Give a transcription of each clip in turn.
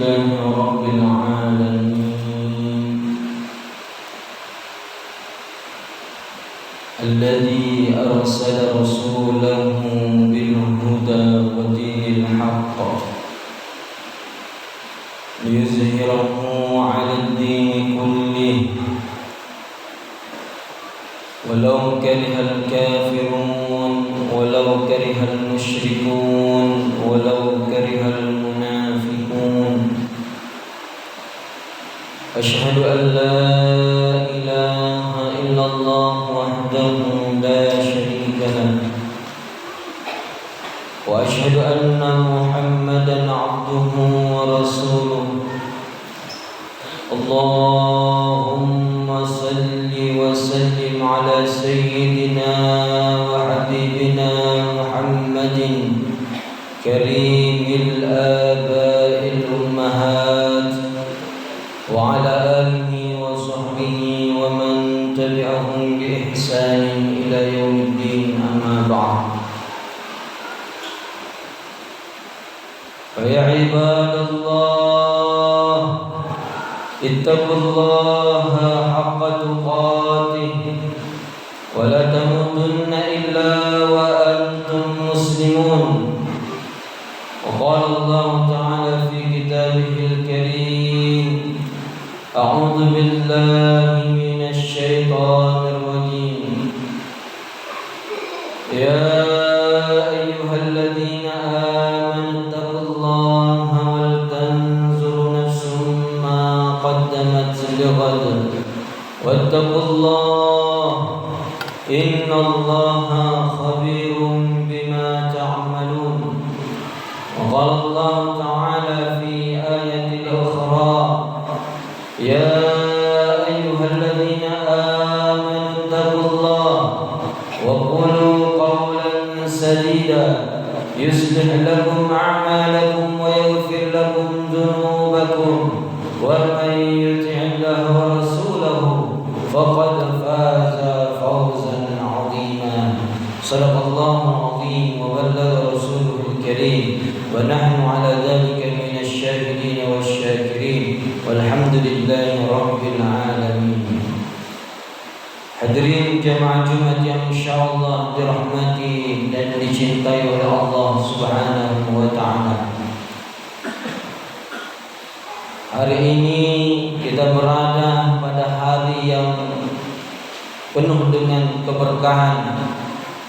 لله رب العالمين الذي أرسل رسوله بالهدى ودين الحق ليظهره على الدين كله ولو كره الكافرون ولو كره المشركون ولو كره المنافقون أشهد أن لا إله إلا الله وحده لا شريك له وأشهد أن محمدا عبده ورسوله اللهم صل وسلم على سيدنا وحبيبنا محمد كريم الآباء الأمهات وعلى آله وصحبه ومن تبعهم بإحسان إلى يوم الدين أما بعد فيا عباد الله اتقوا الله حق تقاته ولا تموتن إلا وأنتم مسلمون وقال الله تعالى في كتابه الكريم أعوذ بالله من الشيطان الرجيم يا أيها الذين آمنوا اتقوا الله ولتنظر نفس ما قدمت لغد واتقوا الله إن الله خبير بما تعملون وقال الله تعالى في آية أخرى يا أيها الذين آمنوا اتقوا الله وقولوا قولا سديدا يصلح لكم أعمالكم ويغفر لكم ذنوبكم ومن يطع الله ورسوله فقد فاز فوزا عظيما صدق الله العظيم وبلغ رسوله الكريم ونحن على ذلك من الشاهدين والشاكرين والحمد لله رب العالمين. Hadirin jamaah Jumat yang insyaallah dirahmati dan dicintai oleh Allah Subhanahu wa taala. Hari ini kita berada pada hari yang penuh dengan keberkahan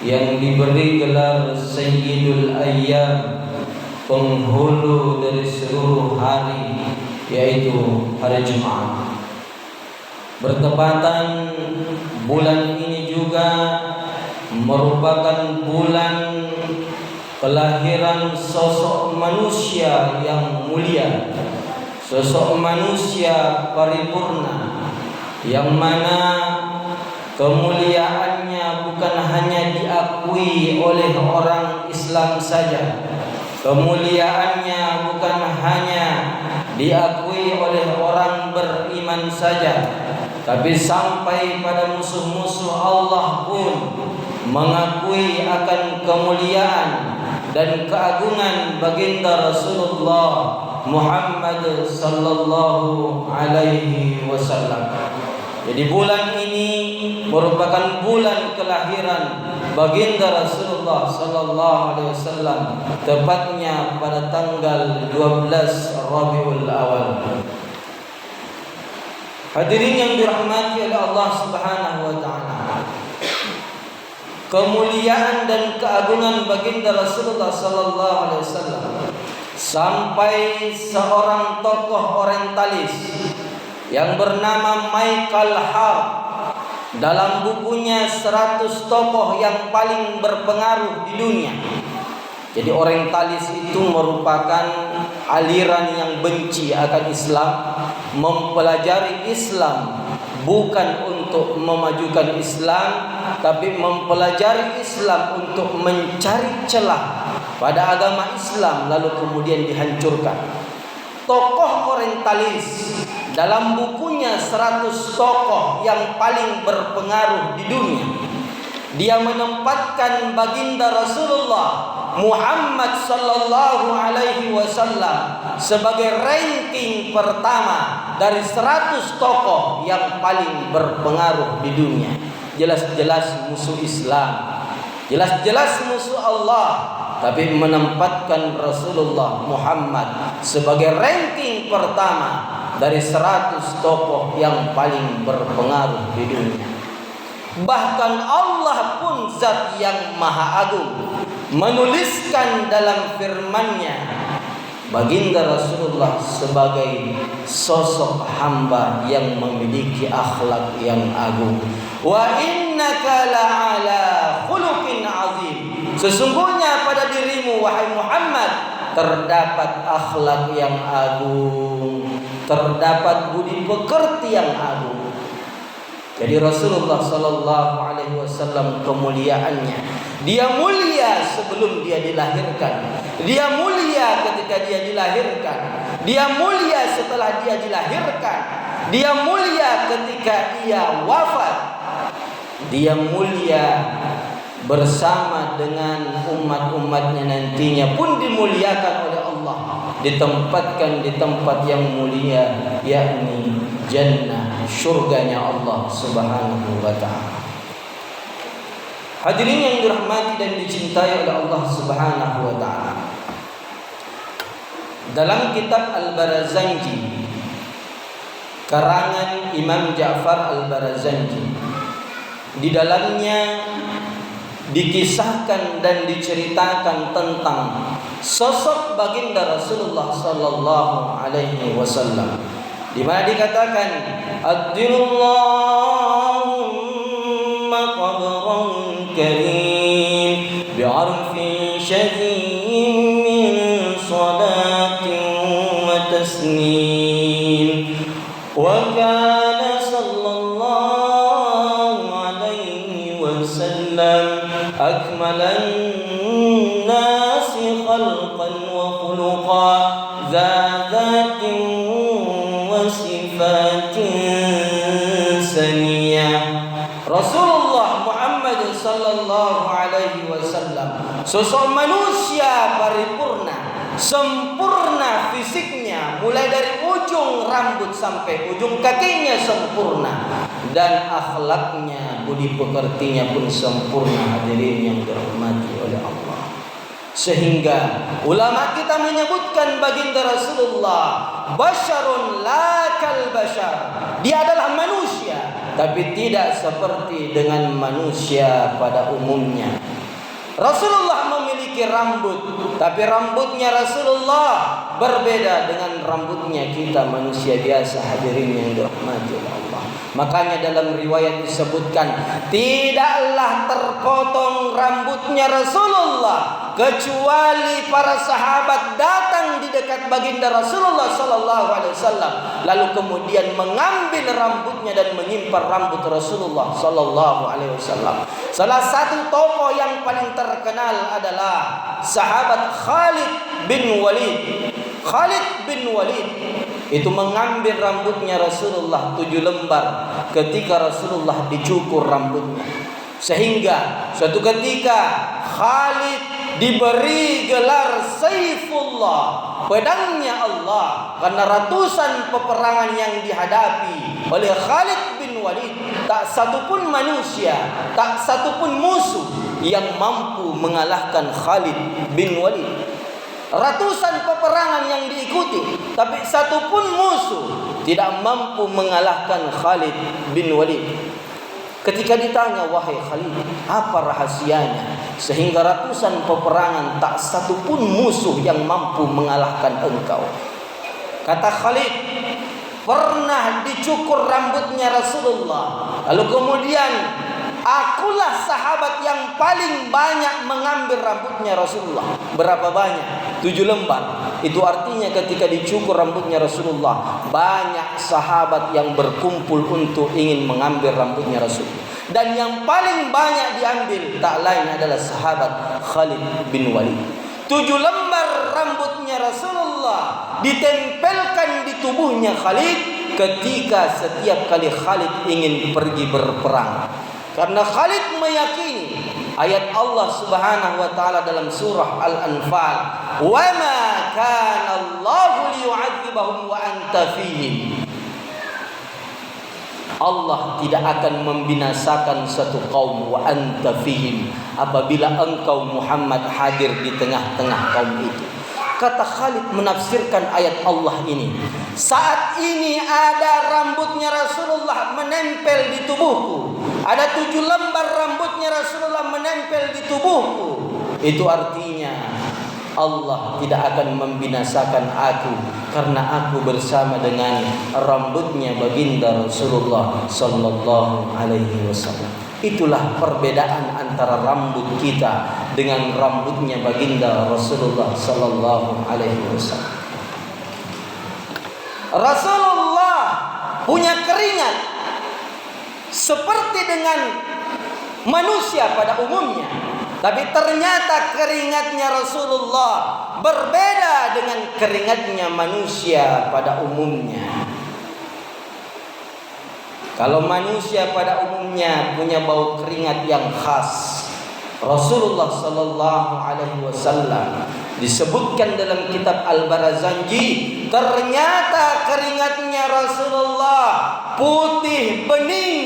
yang diberi gelar Sayyidul Ayyam, penghulu dari seluruh hari, yaitu hari Jumat. Bertepatan bulan ini juga merupakan bulan kelahiran sosok manusia yang mulia, sosok manusia paripurna, yang mana kemuliaannya bukan hanya diakui oleh orang Islam saja, kemuliaannya bukan hanya diakui oleh orang beriman saja, tapi sampai pada musuh-musuh Allah pun mengakui akan kemuliaan dan keagungan baginda Rasulullah Muhammad sallallahu alaihi wasallam. Jadi bulan ini merupakan bulan kelahiran baginda Rasulullah sallallahu alaihi wasallam, tepatnya pada tanggal 12 Rabiul Awal. Hadirin yang dirahmati oleh Allah Subhanahu wa taala, kemuliaan dan keagungan baginda Rasulullah sallallahu alaihi wasallam sampai seorang tokoh orientalis yang bernama Michael Hart dalam bukunya 100 tokoh yang paling berpengaruh di dunia. Jadi orientalis itu merupakan aliran yang benci akan Islam, mempelajari Islam bukan untuk memajukan Islam, tapi mempelajari Islam untuk mencari celah pada agama Islam lalu kemudian dihancurkan. Tokoh orientalis dalam bukunya 100 tokoh yang paling berpengaruh di dunia, dia menempatkan baginda Rasulullah Muhammad sallallahu alaihi wasallam sebagai ranking pertama dari 100 tokoh yang paling berpengaruh di dunia. Jelas-jelas musuh Islam, jelas-jelas musuh Allah, tapi menempatkan Rasulullah Muhammad sebagai ranking pertama dari 100 tokoh yang paling berpengaruh di dunia. Bahkan Allah pun zat yang maha agung menuliskan dalam firman-Nya baginda Rasulullah sebagai sosok hamba yang memiliki akhlak yang agung. Wa innaka la'ala khuluqin azim. Sesungguhnya pada dirimu wahai Muhammad terdapat akhlak yang agung, terdapat budi pekerti yang agung. Jadi Rasulullah sallallahu alaihi wasallam kemuliaannya, dia mulia sebelum dia dilahirkan, dia mulia ketika dia dilahirkan, dia mulia setelah dia dilahirkan, dia mulia ketika ia wafat, dia mulia bersama dengan umat-umatnya nantinya pun dimuliakan oleh Allah, ditempatkan di tempat yang mulia, yakni jannah, surganya Allah Subhanahu wa taala. Hadirin yang dirahmati dan dicintai oleh Allah Subhanahu wa taala. Dalam kitab Al-Barazanji karangan Imam Ja'far Al-Barazanji, di dalamnya dikisahkan dan diceritakan tentang sosok baginda Rasulullah sallallahu alaihi wasallam, di mana dikatakan Adillahumma qabran karim bi'arfin syadid min salatin wa tasnim wa kana sallallahu alaihi wasallam akmalan nasi khalqan wa khuluqa dzatatin wa sifatin saniyah. Rasulullah Muhammad sallallahu alaihi wasallam sosok manusia paripurna, sempurna fisiknya, mulai dari ujung rambut sampai ujung kakinya sempurna, dan akhlaknya, budi pekertinya pun sempurna. Hadirin yang dirahmati oleh Allah, sehingga ulama kita menyebutkan baginda Rasulullah basyarun la kal bashar, dia adalah manusia tapi tidak seperti dengan manusia pada umumnya. Rasulullah memiliki rambut, tapi rambutnya Rasulullah berbeda dengan rambutnya kita manusia biasa. Hadirin yang dirahmati oleh Allah, makanya dalam riwayat disebutkan tidaklah terpotong rambutnya Rasulullah kecuali para sahabat datang di dekat baginda Rasulullah sallallahu alaihi wasallam, lalu kemudian mengambil rambutnya dan menyimpan rambut Rasulullah sallallahu alaihi wasallam. Salah satu tokoh yang paling terkenal adalah sahabat Khalid bin Walid. Khalid bin Walid itu mengambil rambutnya Rasulullah 7 lembar ketika Rasulullah dicukur rambutnya, sehingga suatu ketika Khalid diberi gelar Saifullah, pedangnya Allah, karena ratusan peperangan yang dihadapi oleh Khalid bin Walid, tak satupun manusia, tak satupun musuh yang mampu mengalahkan Khalid bin Walid. Ratusan peperangan yang diikuti, tapi satupun musuh tidak mampu mengalahkan Khalid bin Walid. Ketika ditanya, wahai Khalid, apa rahasianya sehingga ratusan peperangan tak satupun musuh yang mampu mengalahkan engkau? Kata Khalid, pernah dicukur rambutnya Rasulullah, lalu kemudian akulah sahabat yang paling banyak mengambil rambutnya Rasulullah. Berapa banyak? 7 lembar. Itu artinya ketika dicukur rambutnya Rasulullah, banyak sahabat yang berkumpul untuk ingin mengambil rambutnya Rasulullah. Dan yang paling banyak diambil tak lain adalah sahabat Khalid bin Walid. 7 lembar rambutnya Rasulullah ditempelkan di tubuhnya Khalid ketika setiap kali Khalid ingin pergi berperang. Karena Khalid meyakini ayat Allah Subhanahu wa taala dalam surah Al-Anfal, "Wa ma kana Allahu liyu'adzibahum wa anta fihim." Allah tidak akan membinasakan satu kaum wa anta fihim, apabila engkau Muhammad hadir di tengah-tengah kaum itu. Kata Khalid menafsirkan ayat Allah ini, saat ini ada rambutnya Rasulullah menempel di tubuhku, ada 7 lembar rambutnya Rasulullah menempel di tubuhku. Itu artinya Allah tidak akan membinasakan aku, karena aku bersama dengan rambutnya baginda Rasulullah sallallahu alaihi wasallam. Itulah perbedaan antara rambut kita dengan rambutnya baginda Rasulullah sallallahu alaihi wasallam. Rasulullah punya keringat seperti dengan manusia pada umumnya, tapi ternyata keringatnya Rasulullah berbeda dengan keringatnya manusia pada umumnya. Kalau manusia pada umumnya punya bau keringat yang khas, Rasulullah sallallahu alaihi wasallam disebutkan dalam kitab Al-Barazanji, ternyata keringatnya Rasulullah putih bening,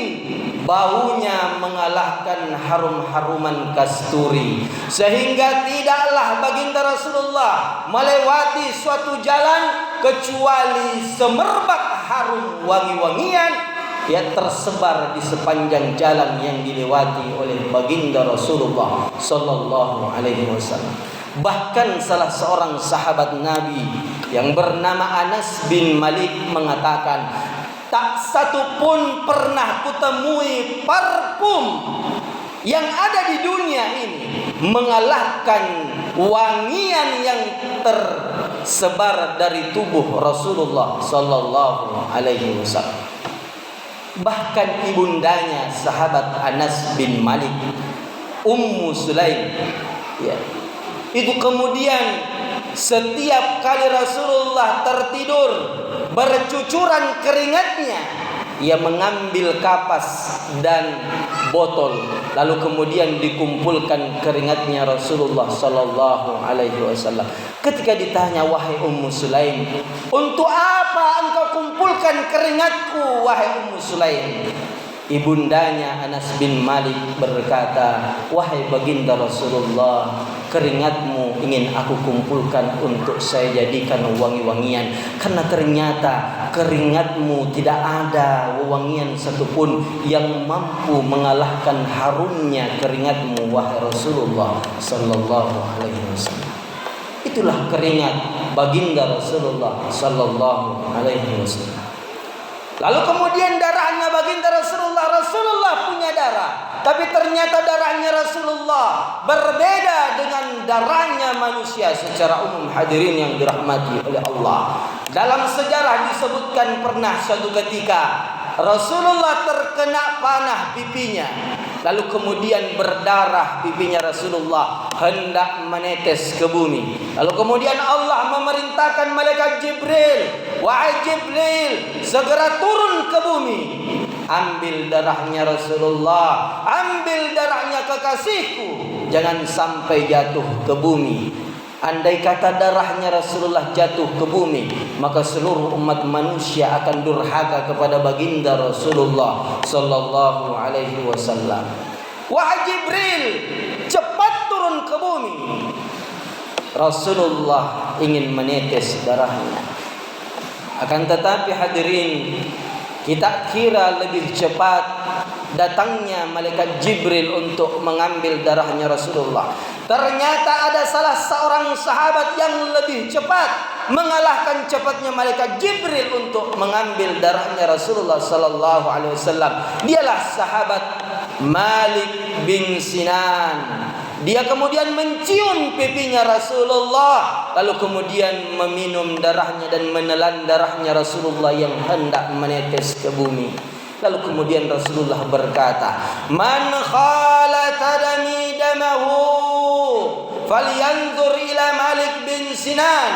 baunya mengalahkan harum-haruman kasturi, sehingga tidaklah baginda Rasulullah melewati suatu jalan kecuali semerbak harum wangi-wangian yang tersebar di sepanjang jalan yang dilewati oleh baginda Rasulullah sallallahu alaihi wasallam. Bahkan salah seorang sahabat Nabi yang bernama Anas bin Malik mengatakan, tak satu pun pernah kutemui parfum yang ada di dunia ini mengalahkan wangian yang tersebar dari tubuh Rasulullah sallallahu alaihi wasallam. Bahkan ibundanya sahabat Anas bin Malik, Ummu Sulaim, ya, itu kemudian setiap kali Rasulullah tertidur bercucuran keringatnya, ia mengambil kapas dan botol, lalu kemudian dikumpulkan keringatnya Rasulullah sallallahu alaihi wasallam. Ketika ditanya, wahai Ummu Sulaim, untuk apa engkau kumpulkan keringatku wahai Ummu Sulaim? Ibundanya Anas bin Malik berkata, wahai baginda Rasulullah, keringatmu ingin aku kumpulkan untuk saya jadikan wangi-wangian, karena ternyata keringatmu tidak ada wewangian satupun yang mampu mengalahkan harumnya keringatmu wahai Rasulullah sallallahu alaihi wasallam. Itulah keringat baginda Rasulullah sallallahu alaihi wasallam. Lalu kemudian darahnya baginda Rasulullah punya darah, tapi ternyata darahnya Rasulullah berbeda dengan darahnya manusia secara umum. Hadirin yang dirahmati oleh Allah, dalam sejarah disebutkan pernah suatu ketika Rasulullah terkena panah pipinya, lalu kemudian berdarah pipinya Rasulullah, hendak menetes ke bumi. Lalu kemudian Allah memerintahkan malaikat Jibril, wahai Jibril, segera turun ke bumi, ambil darahnya Rasulullah, ambil darahnya kekasihku, jangan sampai jatuh ke bumi. Andai kata darahnya Rasulullah jatuh ke bumi, maka seluruh umat manusia akan durhaka kepada baginda Rasulullah sallallahu alaihi wasallam. Wahai Jibril, cepat turun ke bumi. Rasulullah ingin menetes darahnya. Akan tetapi hadirin, kita kira lebih cepat datangnya malaikat Jibril untuk mengambil darahnya Rasulullah. Ternyata ada salah seorang sahabat yang lebih cepat mengalahkan cepatnya malaikat Jibril untuk mengambil darahnya Rasulullah sallallahu alaihi wasallam. Dialah sahabat Malik bin Sinan. Dia kemudian mencium pipinya Rasulullah, lalu kemudian meminum darahnya dan menelan darahnya Rasulullah yang hendak menetes ke bumi. Lalu kemudian Rasulullah berkata, "Man khalata dami damahu falyanzur ila Malik bin Sinan."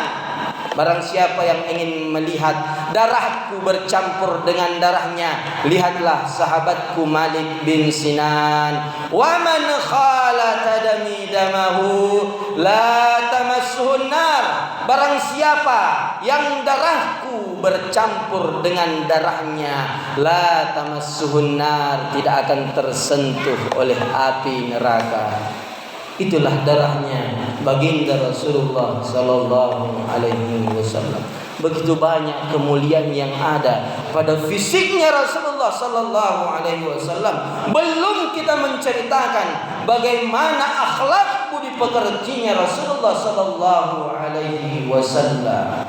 Barang siapa yang ingin melihat darahku bercampur dengan darahnya, lihatlah sahabatku Malik bin Sinan. Wa man khalata dami damahu la tamassuhun nar. Barang siapa yang darahku bercampur dengan darahnya, la tamassuhun nar, tidak akan tersentuh oleh api neraka. Itulah darahnya baginda Rasulullah sallallahu alaihi wasallam. Begitu banyak kemuliaan yang ada pada fisiknya Rasulullah sallallahu alaihi wasallam. Belum kita menceritakan bagaimana akhlak budi pekertinya Rasulullah sallallahu alaihi wasallam.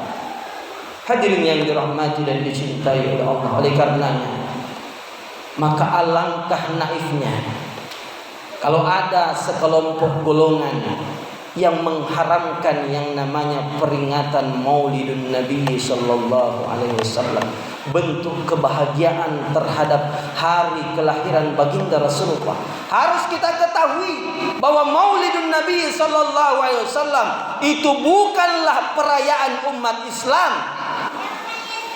Hadirin yang dirahmati dan dicintai oleh Allah, oleh karenanya maka alangkah naifnya kalau ada sekelompok golongan yang mengharamkan yang namanya peringatan Maulidun Nabi sallallahu alaihi wasallam, bentuk kebahagiaan terhadap hari kelahiran baginda Rasulullah. Harus kita ketahui bahwa Maulidun Nabi sallallahu alaihi wasallam itu bukanlah perayaan umat Islam.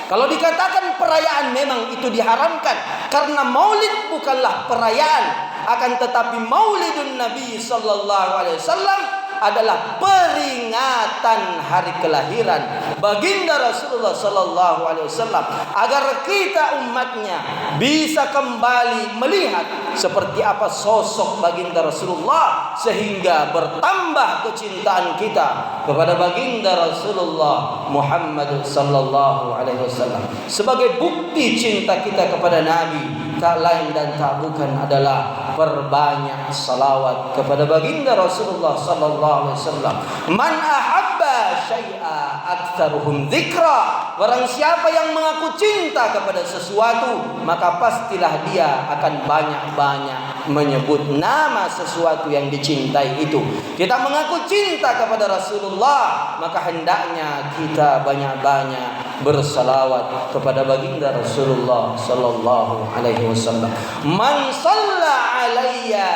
Kalau dikatakan perayaan memang itu diharamkan, karena Maulid bukanlah perayaan, akan tetapi Maulidun Nabi sallallahu alaihi wasallam adalah peringatan hari kelahiran baginda Rasulullah sallallahu alaihi wasallam, agar kita umatnya bisa kembali melihat seperti apa sosok baginda Rasulullah, sehingga bertambah kecintaan kita kepada baginda Rasulullah Muhammad sallallahu alaihi wasallam. Sebagai bukti cinta kita kepada Nabi, tak lain dan tak bukan adalah perbanyak salawat kepada baginda Rasulullah sallallahu alaihi wasallam. Man ahabba syai'a aktsaruhum dzikra. Barang siapa yang mengaku cinta kepada sesuatu, maka pastilah dia akan banyak-banyak menyebut nama sesuatu yang dicintai itu. Kita mengaku cinta kepada Rasulullah, maka hendaknya kita banyak-banyak bersalawat kepada baginda Rasulullah sallallahu alaihi wasallam. Man shalla alayya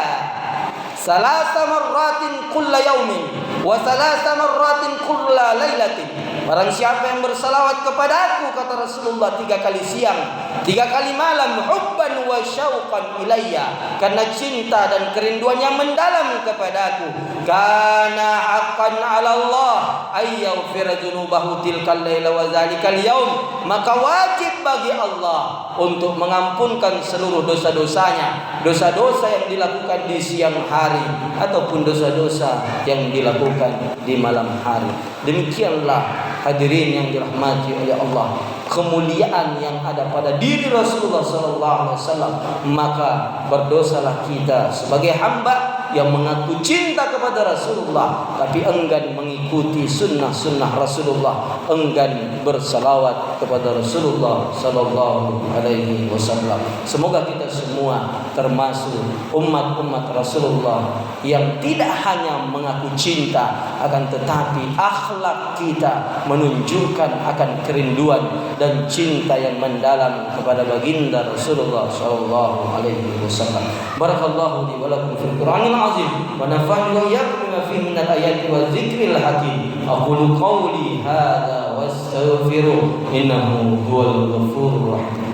salasa marratin kulla yaumin wa salasa marratin kulla lailatin. Barang siapa yang bersalawat kepadaku, kata Rasulullah, 3 kali siang, 3 kali malam, hubban wa syauqan ilayya, karena cinta dan kerinduan yang mendalam kepadaku, kana haqqan 'ala Allah ay yaghfira dzunubahu tilkal laila wa zalikal yaum, maka wajib bagi Allah untuk mengampunkan seluruh dosa-dosanya, dosa-dosa yang dilakukan di siang hari ataupun dosa-dosa yang dilakukan di malam hari. Demikianlah hadirin yang dirahmati oleh Allah, kemuliaan yang ada pada diri Rasulullah sallallahu alaihi wasallam. Maka berdosalah kita sebagai hamba yang mengaku cinta kepada Rasulullah tapi enggan mengikuti sunnah-sunnah Rasulullah, enggan bersalawat kepada Rasulullah sallallahu alaihi wasallam. Semoga kita semua termasuk umat-umat Rasulullah yang tidak hanya mengaku cinta, akan tetapi akhlak kita menunjukkan akan kerinduan dan cinta yang mendalam kepada baginda Rasulullah sallallahu alaihi wasallam. Barakallahu li wa lakum fil Qur'anil azim wa nafa'ani wa iyyakum bima fihi min al-ayati wa dzikril hakim. Aqulu qawli hadza wa astaghfiru innahu huwal ghafurur rahim.